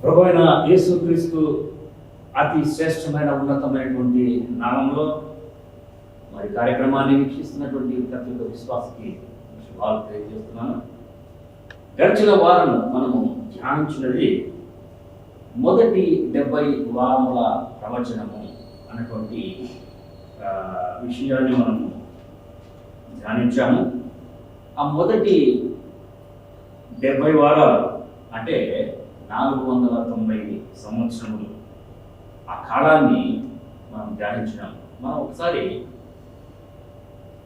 ప్రభువైన యేసుక్రీస్తు అతి శ్రేష్టమైన ఉన్నతమైనటువంటి నామంలో మరి కార్యక్రమాన్ని వీక్షిస్తున్నటువంటి ప్రతి ఒక్క విశ్వాసకి శుభాలు తెలియజేస్తున్నాను. గడిచిన వారం మనము ధ్యానించినది మొదటి 70 వారముల ప్రవచనము అన్నటువంటి విషయాన్ని మనము ధ్యానించాము. ఆ మొదటి 70 వారాలు అంటే 490 సంవత్సరములు ఆ కాలాన్ని మనం ధ్యానించినాం. మనం ఒకసారి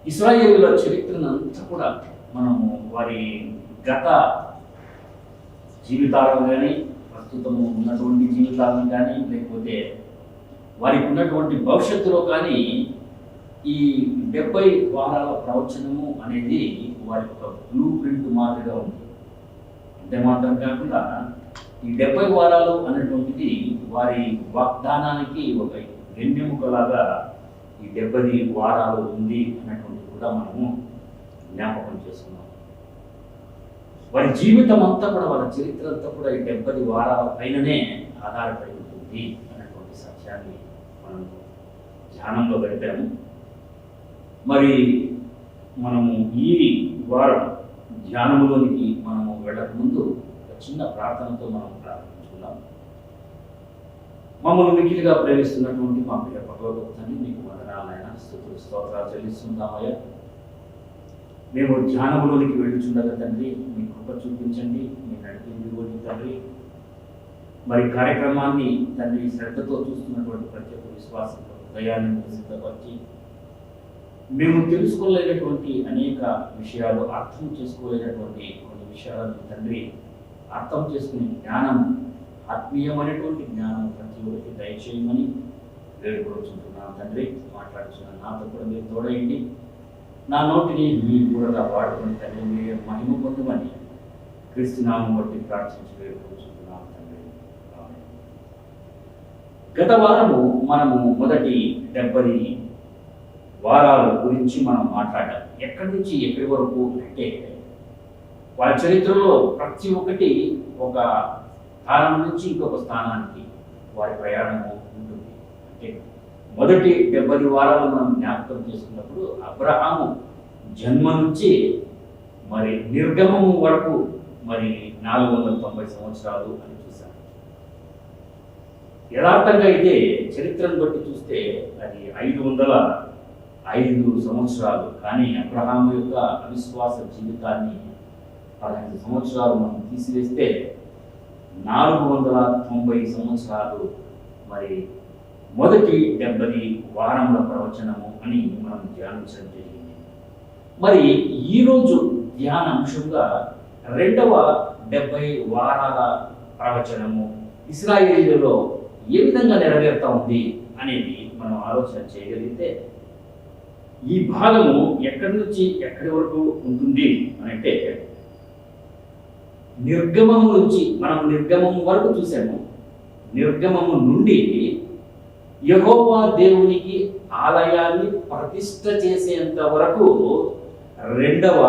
ఇశ్రాయేలుల చరిత్రనంతా కూడా మనము వారి గత జీవితాలను కానీ ప్రస్తుతము ఉన్నటువంటి జీవితాలను కానీ లేకపోతే వారికి ఉన్నటువంటి భవిష్యత్తులో కానీ ఈ 70 వారాల ప్రవచనము అనేది వారి యొక్క బ్లూ ప్రింట్ మాదిరిగా ఉంది. అంతే మాత్రం కాకుండా ఈ 70 వారాలు అనేటువంటిది వారి వాగ్దానానికి ఒక వెన్నెముకలాగా ఈ 70 వారాలు ఉంది అన్నటువంటిది కూడా మనము జ్ఞాపకం చేసుకున్నాం. వారి జీవితం అంతా కూడా వాళ్ళ చరిత్ర అంతా కూడా ఈ 70 వారాల పైననే ఆధారపడి ఉంటుంది అన్నటువంటి సత్యాన్ని మనం ధ్యానంలో గడిపాము. మరి మనము ఈ వారం ధ్యానంలోనికి మనము వెళ్ళక ముందు చిన్న ప్రార్థనతో మనం ప్రారంభించుకుందాం. మమ్మల్ని మిగిలిగా ప్రేమిస్తున్నటువంటి మా ప్రియ పరలోకపుత్రుని మీకు వందనాలైనా స్తుతులు స్తోత్రాలు చెల్లిస్తుందామయ్యా. మేము ధ్యానంలోనికి వెళ్ళుచుండగా తండ్రి మీ కృప చూపించండి, మీ నడిపింది తండ్రి. మరి కార్యక్రమాన్ని తండ్రి శ్రద్ధతో చూస్తున్నటువంటి ప్రతి ఒక్క విశ్వాసం హృదయాన్ని సిద్ధపరిచి మేము తెలుసుకోలేనటువంటి అనేక విషయాలు, అర్థం చేసుకోలేనటువంటి కొన్ని విషయాలను తండ్రి అర్థం చేసుకునే జ్ఞానం, ఆత్మీయమైనటువంటి జ్ఞానం ప్రతి ఒక్కరికి దయచేయమని వేడుకొచ్చుకుంటున్నాను తండ్రి. మాట్లాడుతున్న నాతో కూడా మీరు తోడయండి, నా నోటిని మీరు కూడా వాడుకుని తండ్రి మీరు మహిమ పొందమని క్రీస్తు నామం బట్టి ప్రార్థించి వేడుకొచ్చుకుంటున్నాను తండ్రి. గత వారము మనము మొదటి 70 వారాల గురించి మనం మాట్లాడాం. ఎక్కడి నుంచి ఎక్కడి వరకు అంటే వాళ్ళ చరిత్రలో ప్రతి ఒక్కటి ఒక స్థానం నుంచి ఇంకొక స్థానానికి వారి ప్రయాణము ఉంటుంది. అంటే మొదటి 70 వారాలు మనం జ్ఞాపకం చేసుకున్నప్పుడు అబ్రహాము జన్మ నుంచి మరి నిర్గమము వరకు మరి 490 సంవత్సరాలు అని చూశాను. యథార్థంగా అయితే చరిత్రను బట్టి చూస్తే అది 505 సంవత్సరాలు. కానీ అబ్రహాము యొక్క అవిశ్వాస జీవితాన్ని 15 సంవత్సరాలు మనం తీసివేస్తే 490 సంవత్సరాలు మరి మొదటి 70 వారముల ప్రవచనము అని మనం ధ్యానించడం జరిగింది. మరి ఈరోజు ధ్యాన అంశంగా రెండవ 70 వారాల ప్రవచనము ఇశ్రాయేలులో ఏ విధంగా నెరవేరుతా ఉంది అనేది మనం ఆలోచన చేయగలిగితే ఈ భాగము ఎక్కడి నుంచి ఎక్కడి వరకు ఉంటుంది అని అంటే నిర్గమము నుంచి మనం నిర్గమము వరకు చూసాము. నిర్గమము నుండి యెహోవా దేవునికి ఆలయాన్ని ప్రతిష్ఠ చేసేంత వరకు రెండవ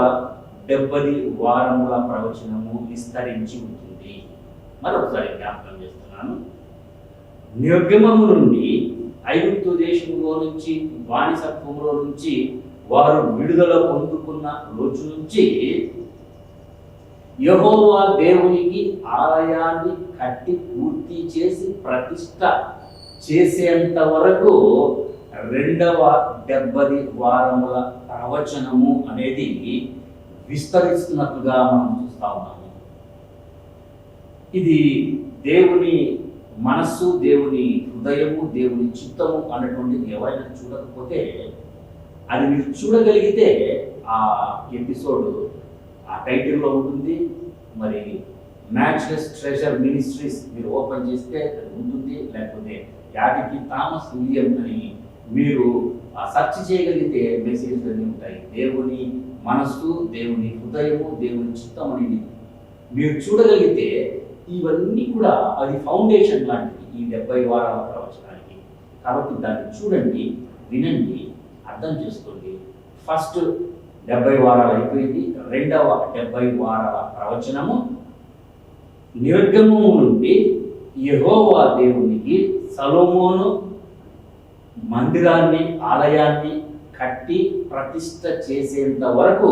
70 వారముల ప్రవచనము విస్తరించి ఉంటుంది. మరొకసారి జ్ఞాపకం చేస్తున్నాను. నిర్గమము నుండి ఐగుప్తు దేశంలో నుంచి బానిసత్వంలో నుంచి వారు విడుదల పొందుకున్న రోజు నుంచి యెహోవా దేవునికి ఆలయాన్ని కట్టి పూర్తి చేసి ప్రతిష్ఠ చేసేంత వరకు రెండవ 70 వారముల ప్రవచనము అనేది విస్తరిస్తున్నట్టుగా మనం చూస్తా ఉన్నాము. ఇది దేవుని మనస్సు, దేవుని హృదయము, దేవుని చిత్తము అన్నటువంటిది ఎవరైనా చూడకపోతే అది మీరు చూడగలిగితే ఆ ఎపిసోడ్ ఆ టైటిల్లో ఉంటుంది. మరి మ్యాచ్లెస్ ట్రెజర్ మినిస్ట్రీస్ మీరు ఓపెన్ చేస్తే అది ఉంటుంది. లేకపోతే యాటికి థామస్ విలియం అని మీరు సెర్చ్ చేయగలిగితే మెసేజ్ అన్నీ ఉంటాయి. దేవుని మనస్సు, దేవుని హృదయము, దేవుని చిత్తం అనేది మీరు చూడగలిగితే ఇవన్నీ కూడా అది ఫౌండేషన్ లాంటిది ఈ 70 వారాల ప్రవచనానికి. కాబట్టి దాన్ని చూడండి, వినండి, అర్థం చేసుకోండి. ఫస్ట్ 70 వారాలు అయిపోయింది. రెండవ 70 వారాల ప్రవచనము నిర్గమము నుండి యెహోవా దేవునికి సొలొమోను మందిరాన్ని, ఆలయాన్ని కట్టి ప్రతిష్ట చేసేంత వరకు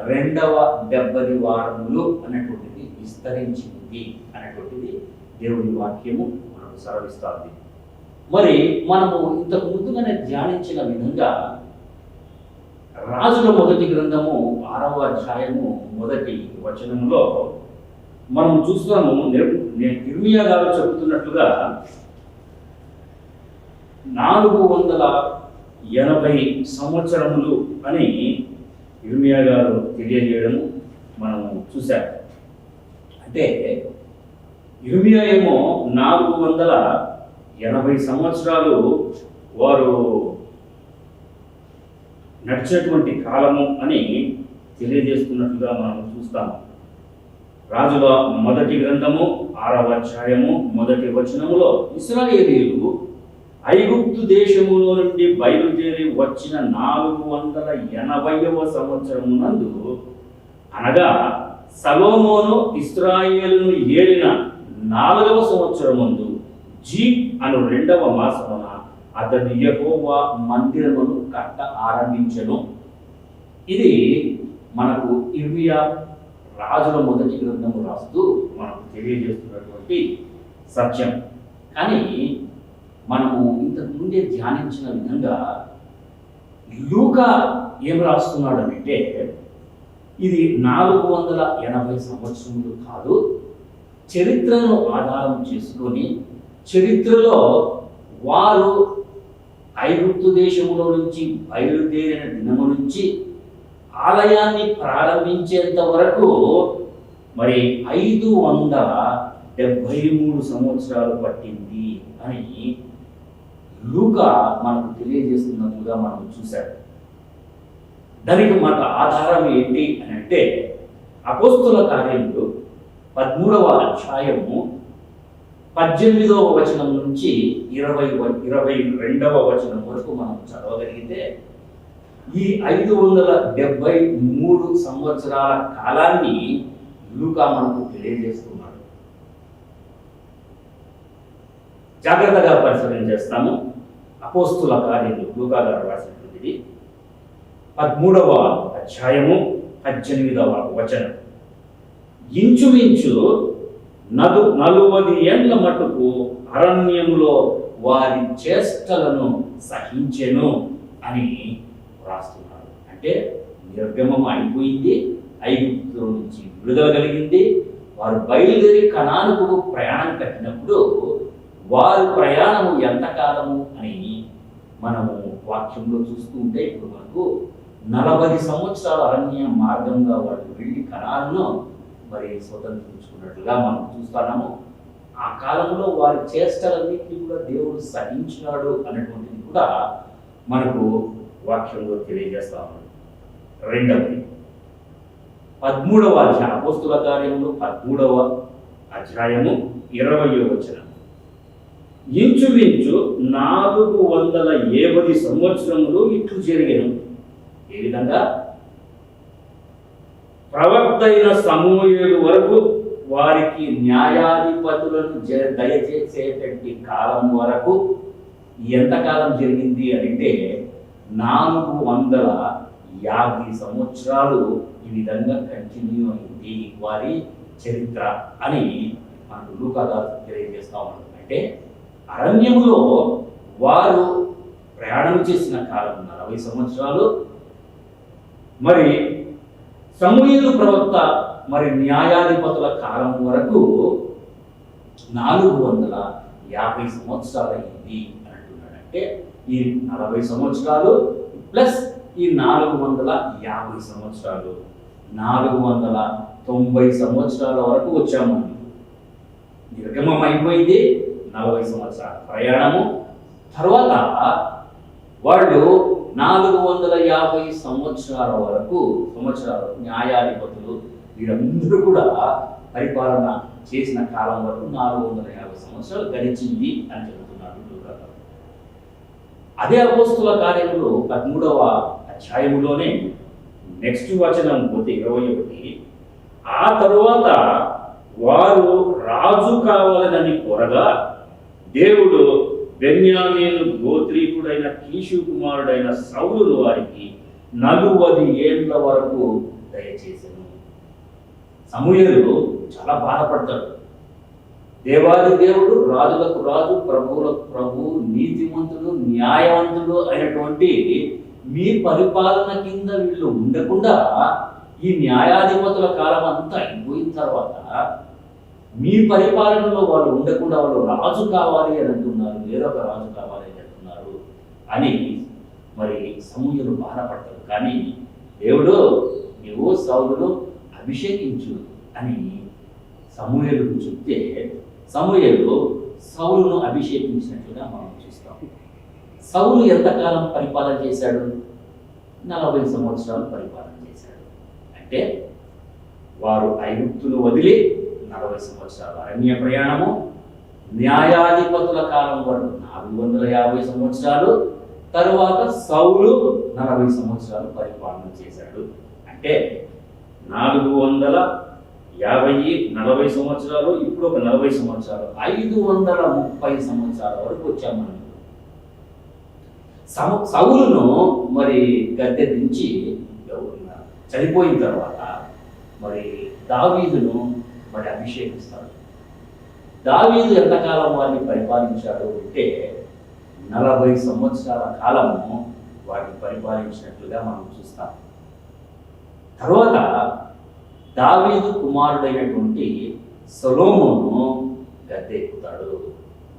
270 వారములు అనేటువంటిది విస్తరించింది అనేటువంటిది దేవుని వాక్యము మనకు సెలవిస్తుంది. మరి మనము ఇంతకు ముందుగానే ధ్యానించిన విధంగా రాజుల మొదటి గ్రంథము 6వ అధ్యాయము 1వ వచనంలో మనం చూస్తున్నాము. ఇర్మియా గారు చెబుతున్నట్లుగా 480 సంవత్సరములు అని ఇర్మియా గారు తెలియజేయడము మనము చూశాము. అంటే ఇర్మియా ఏమో 480 సంవత్సరాలు వారు నడిచినటువంటి కాలము అని తెలియజేస్తున్నట్లుగా మనం చూస్తాము. రాజుల మొదటి గ్రంథము 6వ అధ్యాయము 1వ వచనములో ఇశ్రాయేలీయులు ఐగుప్తు దేశములో నుండి బయలుదేరి వచ్చిన 480వ సంవత్సరమునందు, అనగా సొలొమోను ఇశ్రాయేలును ఏలిన 4వ సంవత్సరమందు జీప్ అను 2వ మాసమున అతడు యెహోవా మందిరమును కట్ట ఆరంభించెను. ఇది మనకు ఇర్మియా రాజుల మొదటి గ్రంథము రాస్తూ మనకు తెలియజేస్తున్నటువంటి సత్యం. కానీ మనము ఇంతకు ముందే ధ్యానించిన విధంగా లూకా ఏం రాస్తున్నాడు అంటే, ఇది 480 సంవత్సరములు కాదు, చరిత్రను ఆధారం చేసుకొని చరిత్రలో వారు ఐగుప్తు దేశంలో నుంచి బయలుదేరిన దినము నుంచి ఆలయాన్ని ప్రారంభించేంత వరకు మరి 573 సంవత్సరాలు పట్టింది అని లూకా మనకు తెలియజేస్తున్నట్లుగా మనం చూశాడు. దానికి మన ఆధారం ఏంటి అని అంటే, అపోస్తుల కార్యములు 13వ అధ్యాయము 18వ వచనం నుంచి 22వ వచనం వరకు మనం చదవగలిగితే ఈ 573 సంవత్సరాల కాలాన్ని లూకా మనకు తెలియజేస్తున్నాడు. జాగ్రత్తగా పరిశీలన చేస్తాము. అపోస్తుల కార్యములు లూకా గారు రాసినటువంటిది 13వ అధ్యాయము 18వ వచనం. ఇంచుమించు 40 ఏండ్ల మటుకు అరణ్యములో వారి చేష్టలను సహించెను అని రాస్తున్నారు. అంటే నిర్గమం అయిపోయింది, ఐగుప్తు నుంచి విడుదల కలిగింది, వారు బయలుదేరి కనానుకు ప్రయాణం కట్టినప్పుడు వారి ప్రయాణము ఎంతకాలము అని మనము వాక్యంలో చూస్తూ ఉంటే, ఇప్పుడు మనకు 40 సంవత్సరాల అరణ్య మార్గంగా వాళ్ళు వెళ్ళి కనానును మరి స్వతంత్రించుకున్నట్లుగా మనం చూస్తున్నాము. ఆ కాలంలో వారి చేష్టలన్నింటినీ కూడా దేవుడు సహించినాడు అనేటువంటిది కూడా మనకు వాక్యంలో తెలియజేస్తా ఉన్నాడు. రెండవది 13వ అధ్యాయం, అపోస్తుల కార్యములు 13వ అధ్యాయము 20వ వచనం. ఇంచుమించు 470 సంవత్సరములు ఇట్లు జరిగాను. ఏ విధంగా? ప్రవక్త అయిన సమూయేలు వరకు వారికి న్యాయాధిపతులను దయచేసేటువంటి కాలం వరకు ఎంతకాలం జరిగింది అంటే 450 సంవత్సరాలు ఈ విధంగా కంటిన్యూ అయింది వారి చరిత్ర అని మనకు లూకా గారు తెలియజేస్తా ఉన్నారు. అంటే అరణ్యములో వారు ప్రయాణం చేసిన కాలం 40 సంవత్సరాలు, మరి సమూయేలు ప్రవక్త మరి న్యాయాధిపతుల కాలం వరకు 450 సంవత్సరాలు అయింది అని అంటున్నాడు. అంటే ఈ 40 సంవత్సరాలు ప్లస్ ఈ 450 సంవత్సరాలు, 490 సంవత్సరాల వరకు వచ్చాము. నిర్గమం అయిపోయింది, 40 సంవత్సరాల ప్రయాణము. తర్వాత వాళ్ళు 450 సంవత్సరాల వరకు న్యాయాధిపతులు వీరందరూ కూడా పరిపాలన చేసిన కాలం వరకు 450 సంవత్సరాలు గడిచింది అని చెబుతున్నాడు లూకా గారు. అదే అపోస్తుల కార్యములు 13వ అధ్యాయములోనే నెక్స్ట్ వచనం పోతే 21, ఆ తరువాత వారు రాజు కావాలని కోరగా దేవుడు బెన్యామీను గోత్రీకుడైన కీషు కుమారుడైన సౌలును వారికి 40 ఏళ్ల వరకు దయచేసెను. సమూయేలు చాలా బాధపడతాడు. దేవాది దేవుడు, రాజులకు రాజు, ప్రభువులకు ప్రభు, నీతిమంతుడు, న్యాయవంతుడు అయినటువంటి మీ పరిపాలన కింద వీళ్ళు ఉండకుండా ఈ న్యాయాధిపతుల కాలం అంతా అయిపోయిన తర్వాత మీ పరిపాలనలో వాళ్ళు ఉండకుండా వాళ్ళు రాజు కావాలి అని అంటున్నారు, వేరొక రాజు కావాలి అని అంటున్నారు అని మరి సమూయేలు బాధపడతారు. కానీ దేవుడు నీవు సౌలును అభిషేకించు అని సమూయేలుకు చెప్తే సమూయేలు సౌలును అభిషేకించినట్లుగా మనం చూస్తాం. సౌలు ఎంతకాలం పరిపాలన చేశాడు? 40 సంవత్సరాలు పరిపాలన చేశాడు. అంటే వారు ఐగుప్తును వదిలి 40 సంవత్సరాలు అరణ్య ప్రయాణము, న్యాయాధిపతుల కాలం వరకు 450 సంవత్సరాలు, తరువాత సౌలు 40 సంవత్సరాలు పరిపాలన చేశాడు. అంటే 450, 40 సంవత్సరాలు, ఇప్పుడు ఒక 40 సంవత్సరాలు, 530 సంవత్సరాల వరకు వచ్చాము మనం. సౌలును మరి గద్దె దించి చనిపోయిన తర్వాత మరి దావీదును మరి అభిషేకిస్తాడు. దావీదు ఎంతకాలం వారిని పరిపాలించాడు అంటే 40 సంవత్సరాల కాలము వారిని పరిపాలించినట్లుగా మనం చూస్తాం. తర్వాత దావీదు కుమారుడైనటువంటి సొలొమోను గద్దెక్కుతాడు.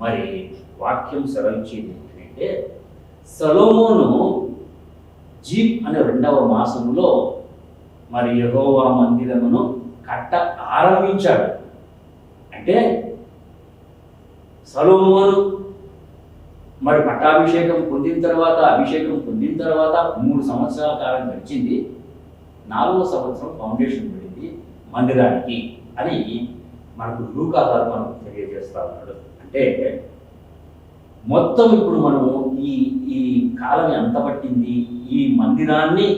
మరి వాక్యం సెలవిచ్చేది ఏంటంటే సొలొమోను జీప్ అనే 2వ మాసంలో మరి యెహోవా మందిరమును కట్ట ఆరంభించాడు. అంటే సొలొమోను మరి పట్టాభిషేకం పొందిన తర్వాత 3 సంవత్సరాల కాలం గడిచింది. 4వ సంవత్సరం ఫౌండేషన్ పడింది మందిరానికి అని మనకు లూకా గారు మనకు తెలియజేస్తా ఉన్నాడు. అంటే మొత్తం ఇప్పుడు మనము ఈ కాలం ఎంత పట్టింది, ఈ మందిరాన్ని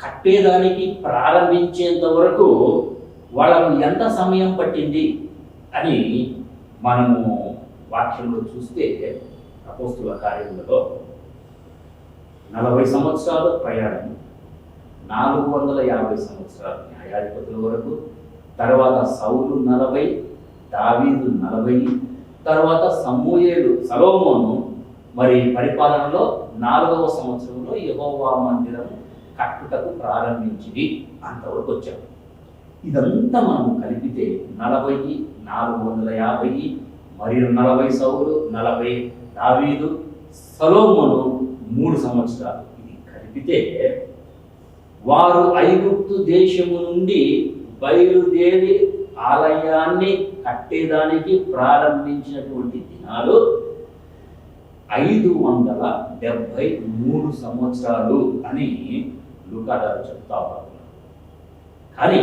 కట్టేదానికి ప్రారంభించేంత వరకు వాళ్ళకు ఎంత సమయం పట్టింది అని మనము వాక్యంలో చూస్తే అపోస్తుల కార్యములలో 40 సంవత్సరాలు ప్రయాణం, 450 సంవత్సరాలు న్యాయాధిపతుల వరకు, తర్వాత సౌలు 40, దావీదు 40, తర్వాత సొలొమోను మరి పరిపాలనలో 4వ సంవత్సరంలో యెహోవా మందిరం కట్టుటకు ప్రారంభించింది. అంతవరకు వచ్చాము. ఇదంతా మనం కలిపితే 40, 450, మరియు 40 సౌలు, 40 దావీదు, సొలొమోను 3 సంవత్సరాలు. ఇది కలిపితే వారు ఐగుప్తు దేశము నుండి బయలుదేరి ఆలయాన్ని కట్టేదానికి ప్రారంభించినటువంటి దినాలు 573 సంవత్సరాలు అని లూకా గారు చెప్తా ఉన్నారు. కానీ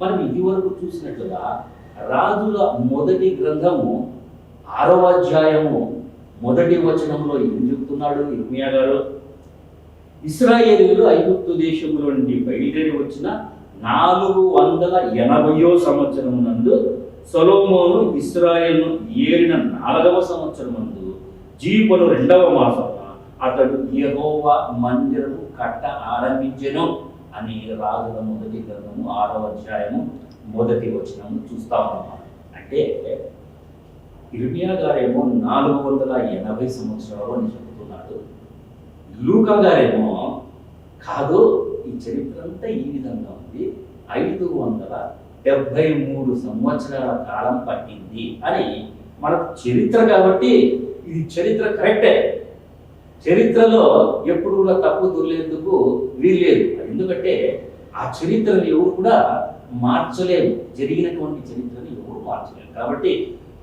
మనం ఇదివరకు చూసినట్లుగా రాజుల మొదటి గ్రంథము 6వ అధ్యాయము 1వ వచనంలో ఏం చెప్తున్నాడు ఇర్మియా గారు? ఇశ్రాయేలీయులు ఐగుప్తు దేశంలో నుండి బయలుదేరి వచ్చిన 480వ సంవత్సరమునందు సొలొమోను ఇశ్రాయేలును ఏలిన 4వ సంవత్సరమందు జీపను 2వ మాసమున అతడు యెహోవా మందిరము కట్ట ఆరంభించెను అని రాజుల మొదటి గ్రంథము 6వ అధ్యాయము 1వ వచనము చూస్తా ఉన్నాం. అంటే ఇర్మియా గారేమో 480 సంవత్సరాలు అని చెబుతున్నాడు. లూకా గారేమో కాదు, ఈ చరిత్ర అంతా ఈ విధంగా ఉంది, 573 సంవత్సరాల కాలం పట్టింది అని మనకు చరిత్ర. కాబట్టి ఇది చరిత్ర కరెక్టే. చరిత్రలో ఎప్పుడు కూడా తప్పు దొర్లేందుకు వీల్లేదు. ఎందుకంటే ఆ చరిత్రను ఎవరు కూడా మార్చలేరు, జరిగినటువంటి చరిత్రను ఎవరు మార్చలేరు. కాబట్టి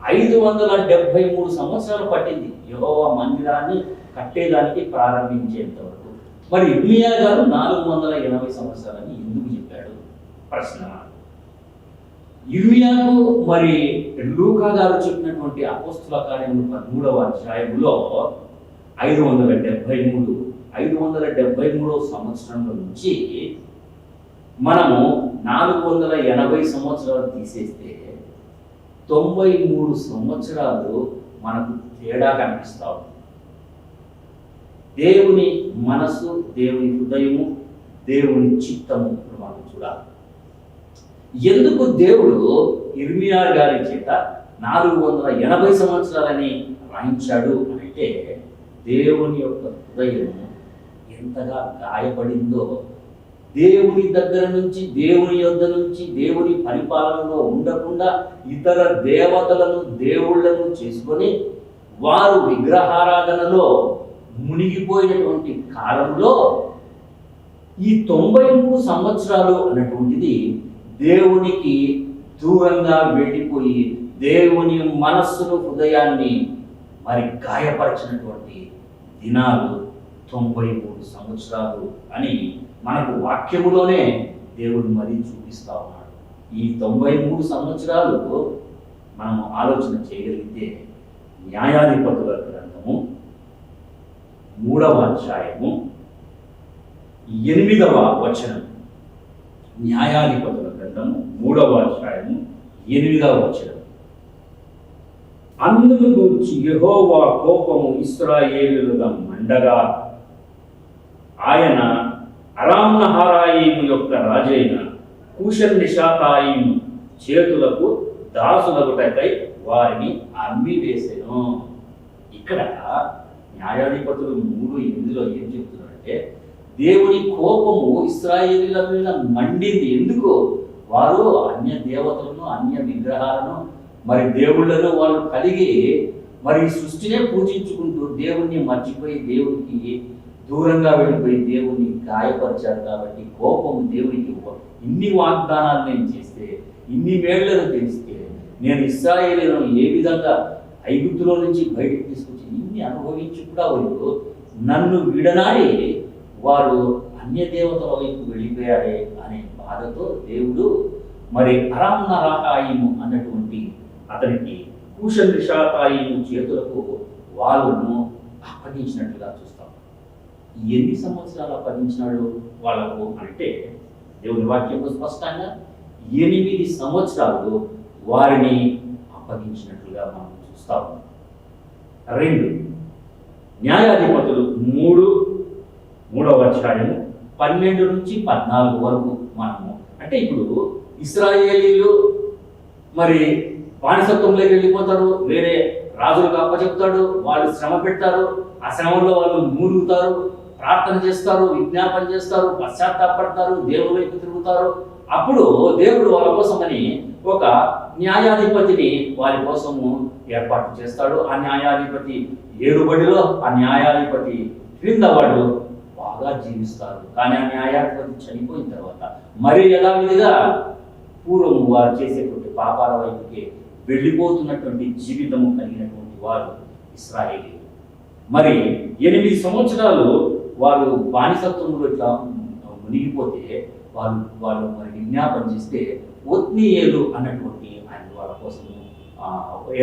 573 సంవత్సరాలు పట్టింది యెహోవా మందిరాన్ని కట్టేదానికి ప్రారంభించేంత వరకు. మరి ఇర్మియా గారు 480 సంవత్సరాలని ఎందుకు చెప్పాడు? ప్రశ్న. ఇర్మియాకు మరి లూకా గారు చెప్పినటువంటి అపోస్తుల కార్యములు 13వ అధ్యాయములో 573వ సంవత్సరంలో నుంచి మనము 480 సంవత్సరాలు తీసేస్తే 93 సంవత్సరాలు మనకు తేడా కనిపిస్తా ఉంది. దేవుని మనసు, దేవుని హృదయము, దేవుని చిత్తము మనం చూడాలి. ఎందుకు దేవుడు ఇర్మియా గారి చేత 480 సంవత్సరాలని రాయించాడు అంటే దేవుని యొక్క హృదయం ఎంతగా గాయపడిందో, దేవుని దగ్గర నుంచి, దేవుని యొద్ద నుంచి, దేవుని పరిపాలనలో ఉండకుండా ఇతర దేవతలను, దేవుళ్లను చేసుకొని వారు విగ్రహారాధనలో మునిగిపోయినటువంటి కాలంలో ఈ 93 సంవత్సరాలు అన్నటువంటిది దేవునికి దూరంగా వెళ్ళిపోయి దేవుని మనస్సును, హృదయాన్ని మరి గాయపరిచినటువంటి దినాలు 93 సంవత్సరాలు అని మనకు వాక్యములోనే దేవుడు మరీ చూపిస్తా ఉన్నాడు. ఈ 93 సంవత్సరాలు మనం ఆలోచన చేయగలిగితే న్యాయాధిపతుల గ్రంథము 3వ అధ్యాయము 8వ వచనం. న్యాయాధిపతుల గ్రంథము 3వ అధ్యాయము 8వ వచనం. అందును గూర్చి యెహోవా కోపము ఇశ్రాయేలుల మండగా ఆయన అరామ్ నహరాయిము యొక్క రాజైన కూషన్ నిషాతాయిము చేతులకు దాసులగుటకై వారిని అమ్మివేసెను. ఇక్కడ న్యాయాధిపతులు 3:8లో ఏం చెప్తున్నారంటే దేవుని కోపము ఇశ్రాయేలీయుల మీద మండింది. ఎందుకు? వారు అన్య దేవతలను, అన్య విగ్రహాలను, మరి దేవుళ్లను వాళ్ళు కలిగి మరి సృష్టినే పూజించుకుంటూ దేవుణ్ణి మర్చిపోయి దేవునికి దూరంగా వెళ్ళిపోయి దేవుణ్ణి గాయపరిచారు. కాబట్టి కోపము దేవునికి, ఇన్ని వాగ్దానాలు నేను చేస్తే, ఇన్ని మేళ్లను తెలిస్తే, నేను ఇశ్రాయేలీయులను ఏ విధంగా ఐగుప్తులో నుంచి బయటకు తీసుకొచ్చి ఇన్ని అనుభవించి కూడా వాళ్ళు నన్ను విడనాడి వారు అన్య దేవతల వైపు వెళ్ళిపోయారే అనే బాధతో దేవుడు మరి అరామ్ నహరాయిము అన్నటువంటి అతనికి కూషన్ నిషాతాయిము చేతులకు వాళ్ళను అప్పగించినట్లుగా చూస్తాం. ఎన్ని సంవత్సరాలు అప్పగించినాడు వాళ్ళకు అంటే దేవుని వాక్యంలో స్పష్టంగా 8 సంవత్సరాలు వారిని అప్పగించినట్లుగా మనం చూస్తాము. 2 న్యాయాధిపతులు 3వ అధ్యాయము 12 నుంచి 14 వరకు మనము అంటే ఇప్పుడు ఇశ్రాయేలీలు మరి బానిసత్వంలోకి వెళ్ళిపోతారు, వేరే రాజులకు అప్పచెప్తాడు, వాళ్ళు శ్రమ పెడతారు, ఆ శ్రమంలో వాళ్ళు మూలుగుతారు, ప్రార్థన చేస్తారు, విజ్ఞాపన చేస్తారు, పశ్చాత్తాపడతారు, దేవుడి వైపు తిరుగుతారు. అప్పుడు దేవుడు వాళ్ళ కోసమని ఒక న్యాయాధిపతిని వారి కోసము ఏర్పాటు చేస్తాడు. ఆ న్యాయాధిపతి ఏరుబడిలో ఆ న్యాయాధిపతి క్రింద వాళ్ళు బాగా జీవిస్తారు. కానీ ఆ న్యాయాధిపతి చనిపోయిన తర్వాత మరి యథావిధిగా పూర్వము వారు చేసేటువంటి పాపాల వైపుకి వెళ్ళిపోతున్నటువంటి జీవితము కలిగినటువంటి వారు ఇశ్రాయేలీయులు. మరి 8 సంవత్సరాలు వారు బానిసత్వంలో ఇట్లా మునిగిపోతే వాళ్ళు మరి విజ్ఞాపన చేస్తే ఒత్నీయేలు అన్నటువంటి ఆయన వాళ్ళ కోసం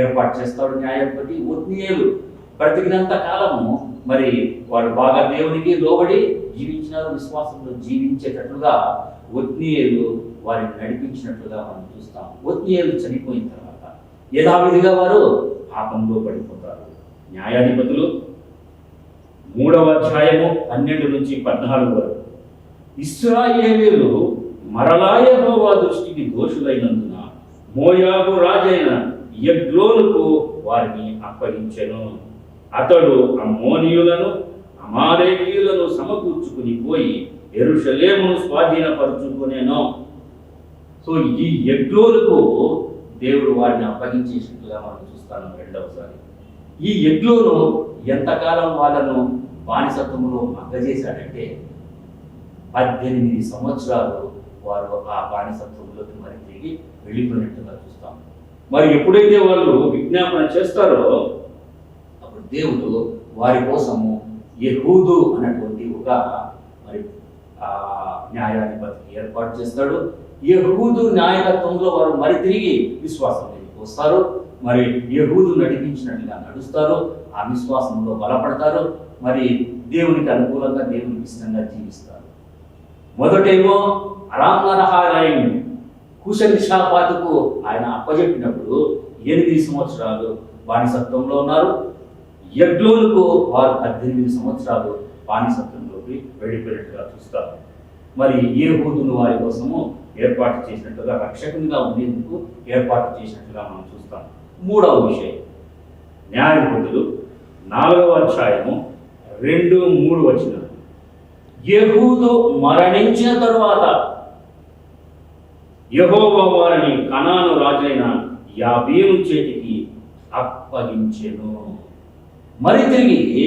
ఏర్పాటు చేస్తాడు న్యాయాధిపతి. ఒత్నీయేలు బ్రతికినంత కాలము మరి వాళ్ళు బాగా దేవునికి లోబడి జీవించినారు, విశ్వాసంలో జీవించేటట్లుగా ఒత్నీయేలు వారిని నడిపించినట్లుగా మనం చూస్తాం. ఒత్నీయేలు చనిపోయిన తర్వాత యథావిధిగా వారు పాపంలో పడిపోతారు. న్యాయాధిపతులు 3వ అధ్యాయము 12 నుంచి 14 వరకు. ఇశ్రాయేలీయులు మరలా యెహోవా దృష్టికి దోషులైనందున మోయాబు రాజైన ఎగ్లోనుకు వారిని అప్పగించెను. అతడు అమ్మోనీయులను, అమాలేకీయులను సమకూర్చుకుని పోయి యెరూషలేమును స్వాధీనపరుచుకునేను. సో ఈ ఎగ్లోనుకు దేవుడు వారిని అప్పగించేసినట్లుగా మనం చూస్తాను. రెండవసారి ఈ ఎగ్లోను ఎంతకాలం వాళ్ళను బానిసత్వంలో మగ్గజేశాడంటే 18 సంవత్సరాలు వారు ఆ బానిసత్వంలోకి మరి తిరిగి వెళ్ళిపోయినట్టుగా చూస్తాం. మరి ఎప్పుడైతే వాళ్ళు విజ్ఞాపన చేస్తారో అప్పుడు దేవుడు వారి కోసము యెహూదు అన్నటువంటి ఒక మరి న్యాయాధిపతిని ఏర్పాటు చేస్తాడు. యెహూదు నాయకత్వంలో వారు మరి తిరిగి విశ్వాసంలోకి వస్తారు. మరి యెహూదు నడిపించినట్లుగా నడుస్తారు, ఆ విశ్వాసంలో బలపడతారు, మరి దేవునికి అనుకూలంగా దేవునికి ఇష్టంగా జీవిస్తారు. మొదటేమో అరామ్ నరహారాయణ కుశలిషాపాతుకు ఆయన అప్పజెప్పినప్పుడు 8 సంవత్సరాలు బానిసత్వంలో ఉన్నారు. ఎగ్లోనుకు వారు 18 సంవత్సరాలు బానిసత్వంలోకి వెళ్ళిపోయినట్టుగా చూస్తారు. మరి ఏహూదును వారి కోసము ఏర్పాటు చేసినట్టుగా, రక్షకునిగా ఉండేందుకు ఏర్పాటు చేసినట్టుగా మనం చూస్తాం. మూడవ విషయం, న్యాయాధిపతులు 4వ అధ్యాయము 2-3 వచనాలు. యెహూదు మరణించిన తరువాత యెహోవా వారిని కనాను రాజైన యాబీను చేతికి అప్పగించెను. మరి తిరిగి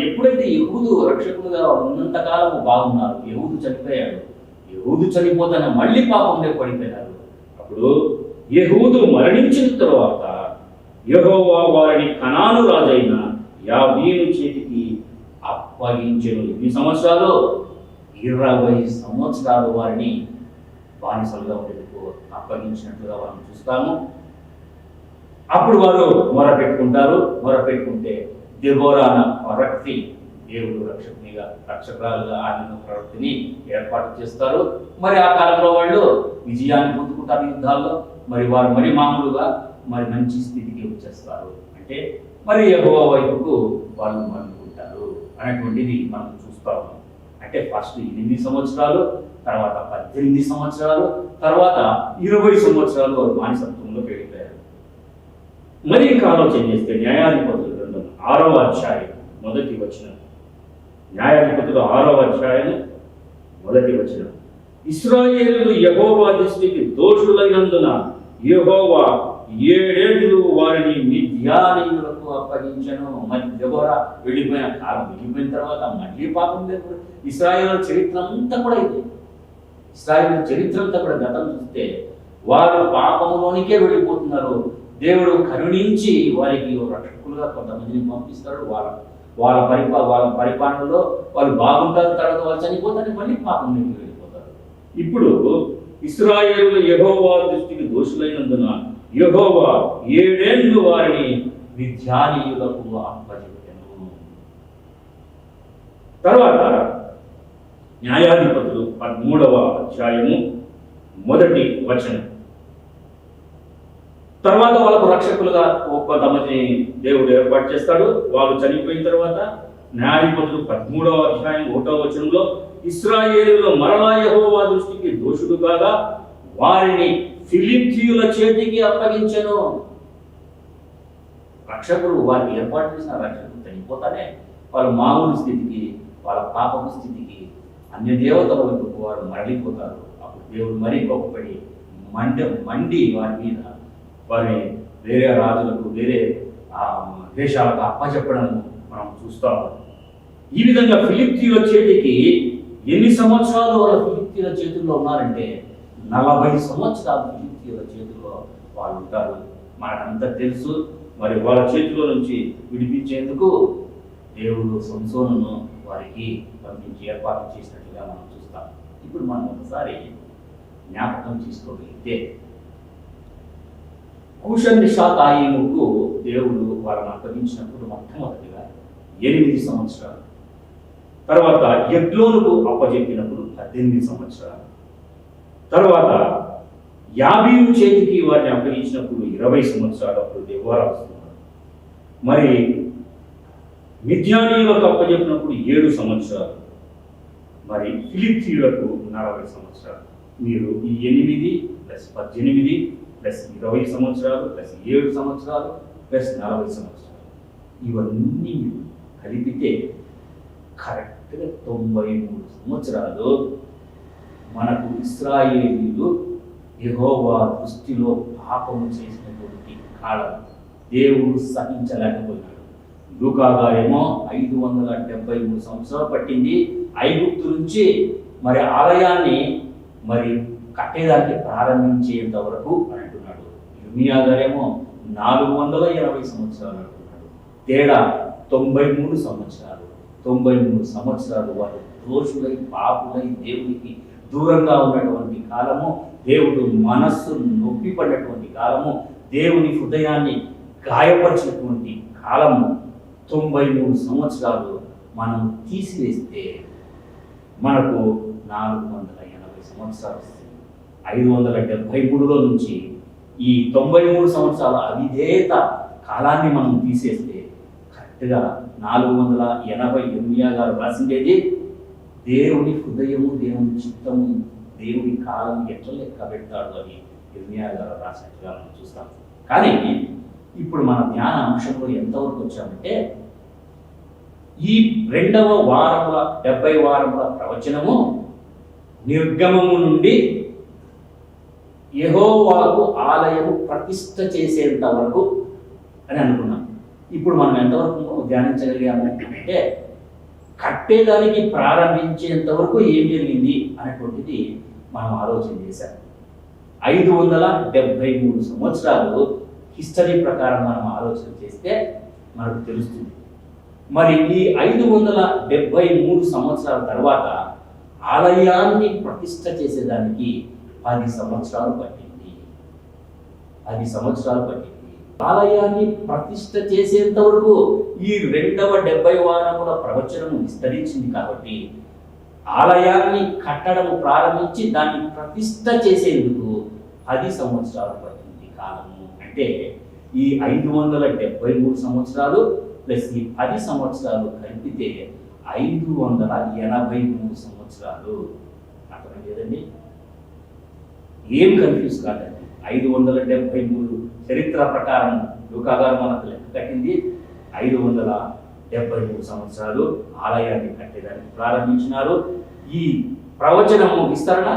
ఎప్పుడైతే యెహూదు రక్షకులుగా ఉన్నంతకాలము బాగున్నారు, యెహూదు చనిపోయాడు, యెహూదు చనిపోతానే మళ్ళీ పాపంలో పడిపోయినారు. అప్పుడు యెహూదు మరణించిన తరువాత యెహోవా వారిని కనాను రాజైన యాబీను చేతికి అప్పగించెను. ఎన్ని సంవత్సరాలు? 20 సంవత్సరాలు వారిని బానిసలుగా ఉండేందుకు అప్పగించినట్లుగా మనం చూస్తాము. అప్పుడు వారు మొరపెట్టుకుంటారు. మొరపెట్టుకుంటే దెబోరా ప్రవక్తి దేవుడు రక్షకురాలుగా ఆమెను ప్రవక్తిని ఏర్పాటు చేస్తారు. మరి ఆ కాలంలో వాళ్ళు విజయాన్ని పొందుకుంటారు యుద్ధాల్లో. మరి వారు మామూలుగా మంచి స్థితికి వచ్చేస్తారు. అంటే యెహోవా వైపుకు వాళ్ళు మళ్ళుకుంటారు అనేటువంటిది మనం చూస్తాము. అంటే ఫస్ట్ 8 సంవత్సరాలు, తర్వాత 18 సంవత్సరాలు, తర్వాత 20 సంవత్సరాలు వారు బానిసత్వంలో వెళ్ళిపోయారు. మరి ఇంకా ఆలోచన చేస్తే న్యాయాధిపతుల గ్రంథం 6వ అధ్యాయం 1వ వచనం. న్యాయాధిపతులు 6వ అధ్యాయం 1వ వచనం. ఇశ్రాయేలు యెహోవా దృష్టికి దోషులైనందున యెహోవా 7 ఏళ్ళు వారిని మిద్యానీయులకు అప్పగించెను. మరి దెబోరా వెళ్ళిపోయిన కాలం వెళ్ళిపోయిన తర్వాత మళ్ళీ పాపం లేదు. ఇశ్రాయేలు చరిత్ర అంతా కూడా ఇది. ఇశ్రాయేలు చరిత్ర అంతా కూడా గతం చూస్తే వారు పాపములోనికే వెళ్ళిపోతున్నారు. దేవుడు కరుణించి వారికి రక్షకులుగా కొంతమందిని పంపిస్తాడు. వాళ్ళ పరిపాలనలో వాళ్ళు బాగుంటారు, తర్వాత వాళ్ళు చనిపోతారు, మళ్ళీ పాపంలోకి వెళ్ళిపోతారు. ఇప్పుడు ఇశ్రాయేలు యెహోవా దృష్టికి దోషులైనందున యెహోవా 7 ఏళ్ళు వారిని మిద్యానీయులకు అప్పగించెను. తర్వాత న్యాయాధిపతులు 13వ అధ్యాయము 1వ వచనం. తర్వాత వాళ్ళకు రక్షకులుగా కొంతమంది దేవుడు ఏర్పాటు చేస్తాడు. వాళ్ళు చనిపోయిన తర్వాత న్యాయాధిపతులు 13వ అధ్యాయం 1వ వచనంలో ఇశ్రాయేలులో మరలా యెహోవా దృష్టికి దోషుడు కాగా వారిని ఫిలిష్తీయుల చేతికి అప్పగించెను. రక్షకుడు వారికి ఏర్పాటు చేసిన రక్షకుడు చనిపోతానే వాళ్ళ మామూలు స్థితికి, వాళ్ళ పాపపు స్థితికి, అన్య దేవతల వైపుకు వారు మరలిపోతారు. అప్పుడు దేవుడు మరీ గొప్పపడి మండి వారి మీద వారిని వేరే రాజులకు, వేరే దేశాలకు అప్పచెప్పడం మనం చూస్తాము. ఈ విధంగా ఫిలిష్తీయుల చేతికి ఎన్ని సంవత్సరాలు వాళ్ళ ఫిలిష్తీయుల చేతుల్లో ఉన్నారంటే 40 సంవత్సరాలు ఫిలిష్తీయుల చేతుల్లో వాళ్ళు ఉంటారు. మనకంతా తెలుసు. మరి వాళ్ళ చేతిలో నుంచి విడిపించేందుకు దేవుడు సంసోనును వారికి పంపించి ఏర్పాటు చేసినట్లుగా మనం చూస్తాం. ఇప్పుడు మనం ఒకసారి జ్ఞాపకం చేసుకోగలిగితే కూషన్రిషాతాయిముకు దేవుడు వాళ్ళని అప్పగించినప్పుడు మొట్టమొదటిగా 8 సంవత్సరాలు, తర్వాత ఎగ్లోనుకు అప్పచెప్పినప్పుడు 18 సంవత్సరాలు, తర్వాత యాబీను చేతికి వారిని అప్పగించినప్పుడు 20 సంవత్సరాలు. అప్పుడు దెబోరా వస్తున్నారు. మరి మిద్యానీయులకు అప్పచెప్పినప్పుడు 7 సంవత్సరాలు, మరి ఫిలిష్తీయులకు 40 సంవత్సరాలు. మీరు ఈ 8 + 18 + 20 సంవత్సరాలు + 7 సంవత్సరాలు + 40 సంవత్సరాలు ఇవన్నీ కలిపితే కరెక్ట్గా 93 సంవత్సరాలు మనకు ఇశ్రాయేలీయులు యెహోవా దృష్టిలో పాపము చేసినటువంటి కాలం దేవుడు సహించలేకపోయినాడు. లూకా గారేమో 573 సంవత్సరాలు పట్టింది ఐగుప్తు నుంచి మరి ఆలయాన్ని కట్టేదానికి ప్రారంభించేంత వరకు అని అంటున్నాడు. ఇర్మియా గారేమో 480 సంవత్సరాలు అంటున్నాడు. తేడా 93 సంవత్సరాలు. 93 సంవత్సరాలు వారు దోషులై, పాపులై, దేవుడికి దూరంగా ఉన్నటువంటి కాలము, దేవుడు మనస్సు నొప్పిపడినటువంటి కాలము, దేవుని హృదయాన్ని గాయపరిచినటువంటి కాలము. 93 సంవత్సరాలు మనం తీసివేస్తే మనకు 480 సంవత్సరాలు. 573లో నుంచి ఈ 93 సంవత్సరాల అవిధేయత కాలాన్ని మనం తీసేస్తే కరెక్ట్గా 480 ఇర్మియా గారు రాసిండేది దేవుని హృదయము, దేవుని చిత్తము, దేవుని కాలం ఎట్లా లెక్క పెడతాడు అని ఇర్మియా గారు రాసినట్టుగా మనం చూస్తాం. కానీ ఇప్పుడు మన ధ్యాన అంశంలో ఎంతవరకు వచ్చామంటే ఈ 2వ వారముల 70 వారముల ప్రవచనము నిర్గమము నుండి యెహోవాకు ఆలయము ప్రతిష్ఠ చేసేంత వరకు అని అనుకున్నాం. ఇప్పుడు మనం ఎంతవరకు ధ్యానించగలిగాము అంటే కట్టేదానికి ప్రారంభించేంత వరకు ఏం జరిగింది అనేటువంటిది మనం ఆలోచన చేశాం. 573 సంవత్సరాలు హిస్టరీ ప్రకారం మనం ఆలోచన చేస్తే మనకు తెలుస్తుంది. మరి ఈ 573 సంవత్సరాల తర్వాత ఆలయాన్ని ప్రతిష్ఠ చేసేదానికి 10 సంవత్సరాలు పట్టింది. 10 సంవత్సరాలు పట్టింది. ఆలయాన్ని ప్రతిష్ఠ చేసేంత వరకు ఈ 2వ 70 వారముల ప్రవచనము విస్తరించింది. కాబట్టి ఆలయాన్ని కట్టడం ప్రారంభించి దాన్ని ప్రతిష్ఠ చేసేందుకు 10 సంవత్సరాలు పట్టింది కాలము. అంటే ఈ 573 సంవత్సరాలు ప్లస్ ఈ 10 సంవత్సరాలు కలిపితే 583 సంవత్సరాలు. అర్థం లేదండి, ఏం కన్ఫ్యూజ్ కాదండి. 573 చరిత్ర ప్రకారం లూకా గారు మనకు లెక్క కట్టింది. 573 సంవత్సరాలు ఆలయాన్ని కట్టేదానికి ప్రారంభించినారు. ఈ ప్రవచనము విస్తరణ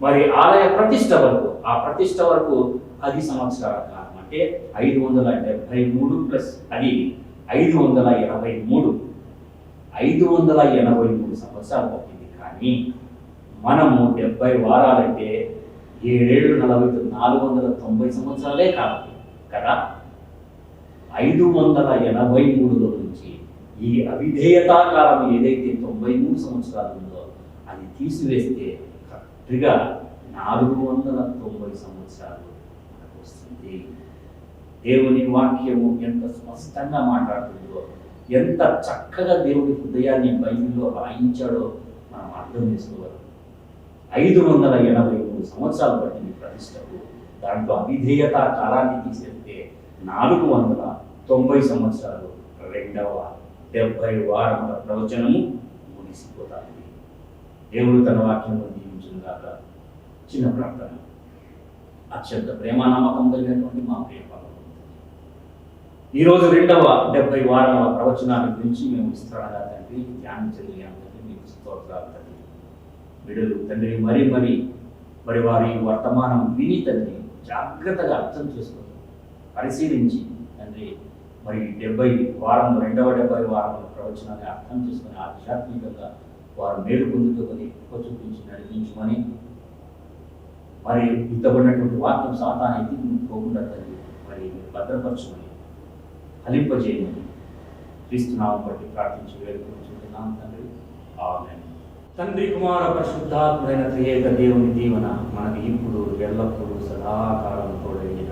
మరి ఆలయ ప్రతిష్ట వరకు, ఆ ప్రతిష్ట వరకు 10 సంవత్సరాల కాలం. అంటే 573 ప్లస్ అది 583 సంవత్సరాలు పట్టింది. కానీ మనము 70 వారాలంటే 7 ఏళ్ళు 490 సంవత్సరాలే కాబట్టి కదా. 583లో నుంచి ఈ అవిధేయతా కాలం ఏదైతే 93 సంవత్సరాలు ఉందో అది తీసివేస్తే కరెక్ట్గా 490 సంవత్సరాలు మనకు వస్తుంది. దేవుని వాక్యము ఎంత స్పష్టంగా మాట్లాడుతుందో, ఎంత చక్కగా దేవుని హృదయాన్ని బైబిల్లో రాయించాడో మనం అర్థం చేసుకోవాలి. 583 సంవత్సరాలు పట్టింది ప్రతిష్టకు. దాంట్లో అవిధేయత కాలాన్ని తీసేస్తే 490 సంవత్సరాలు 2వ 70 వారముల ప్రవచనము ముగిసిపోతాయి. దేవుడు తన వాక్యము దీవించుగాక. చిన్న ప్రార్థన. అత్యంత ప్రేమ నమ్మకం కలిగినటువంటి మా ప్రియ ఈరోజు 2వ 70 వారముల ప్రవచనాల గురించి మేము విస్తరణగా తండ్రి ధ్యానించగలిగాం తండ్రి. మీకు స్తోత్రాలు తండ్రి. బిడ్డలు తండ్రి మరి వారి వర్తమానం విని తండ్రి జాగ్రత్తగా అర్థం చేసుకొని పరిశీలించి తండ్రి మరి 2వ 70 వారముల ప్రవచనాన్ని అర్థం చేసుకొని ఆధ్యాత్మికంగా వారు మేలు పొందుకొని ఎక్కువ చూపించి నడిపించమని, మరి ఇంతబడినటువంటి వాక్యం సాతాను ఎత్తిపోకుండా తండ్రి మరి భద్రపరచమని, ఫలింపజేయమని క్రీస్తునామం బట్టి ప్రార్థించి వేడుకుంటున్నాం తండ్రి. ఆమేన్. తండ్రి కుమార పరిశుద్ధాత్ముడైన త్రియేక దేవుని దీవెన మనకి ఇప్పుడు ఎల్లప్పుడూ సదాకాలం తోడైన